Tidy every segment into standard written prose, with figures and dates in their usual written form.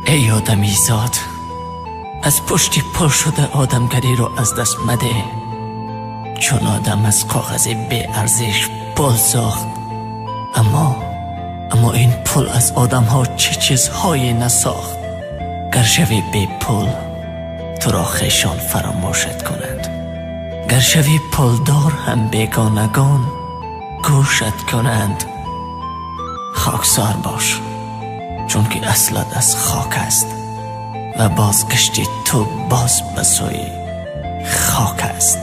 ای آدمی زاد، از پشتی پر شده آدمگری رو از دست مده. چون آدم از کاغذ بی ارزش پل ساخت، اما این پل از آدم ها چه چیزهایی نساخت. گر شوی بی پل تو را خویشان فراموشت کنند، گر شوی پلدار هم بیگانگان گوشت کنند. خاکسار باش، چون که اصلت از خاک است و بازگشتی تو باز به سوی خاک است.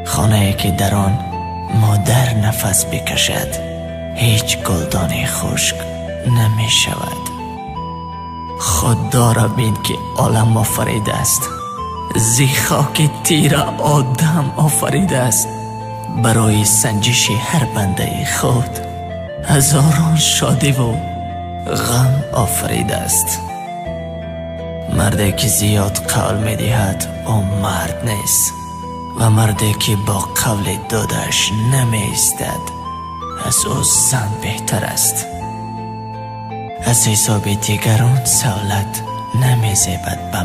خانه‌ای که در آن مادر نفس بکشد، هیچ گلدانی خشک نمی شود. خدا را بین که عالم آفریده است، زی خاک تیره آدم آفریده است. برای سنجش هر بنده خود هزاران شادی و غم آفریده است. مردی که زیاد قول می دهد او مرد نیست، و مردی که با قول دادش نمی ایستد از او زن بهتر است. از حساب دیگران سهولت نمی زیبد به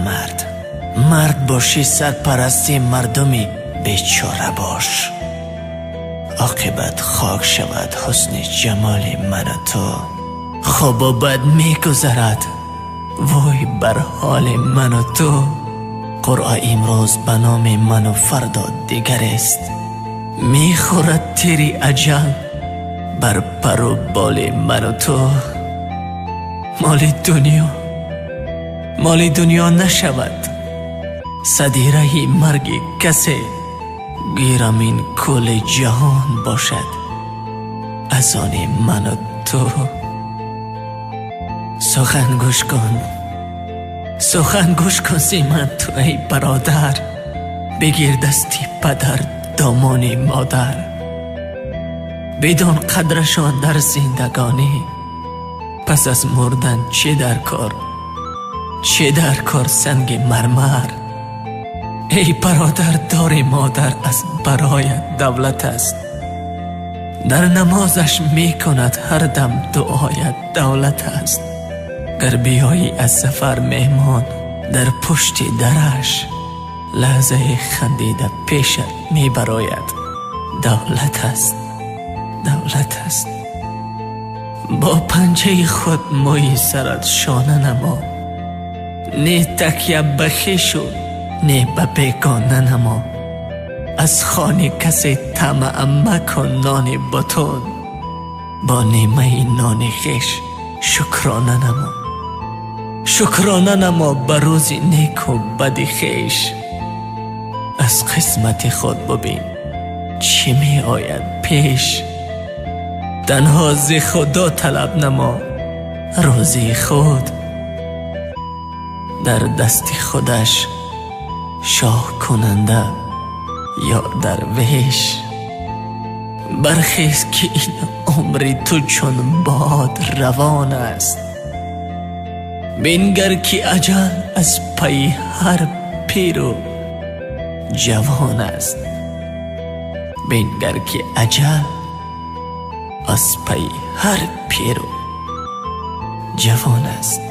مرد باشی سرپرستی مردمی بیچاره باش. عاقبت خاک شود حسن جمال من و تو. خواب و بد می گذرد وای بر حال من و تو. قرعه امروز به نام من و فردا دیگر است. می خورد تیری اجل بر پر و بال من و تو. مال دنیا نشود صدیره مرگ کسی. گیرم این کل جهان باشد از آن من و تو. سخن گوش کن زیمن تو ای برادر. بگیر دستی پدر دامان مادر. بدان قدرشان در زندگانی، پس از مردن چه در کار سنگ مرمر. ای برادر دار مادر از برایت دولت است. در نمازش می کند هر دم دعایت دولت است. گر بیایی از سفر مهمان در پشت درش، لحظه خندیده پیشت می براید دولت است. با پنجه خود موی سرت شانه نما. نه تکیه به خویش و نه به بیگانه نما. از خانه کسی طمع مکن نان بتون. با نیمه نان خویش شکرانه نما به روز نیک و بد خویش. از قسمت خود ببین چی می آید پیش. تنها ز خدا طلب نما روزی خود. در دست خودش شاه کننده یا درویش. برخیز که این عمر تو چون باد روان است. بنگر که اجل از پی هر پیر و جوان است. بنگر که اجل از پی هر پیر و جوان است.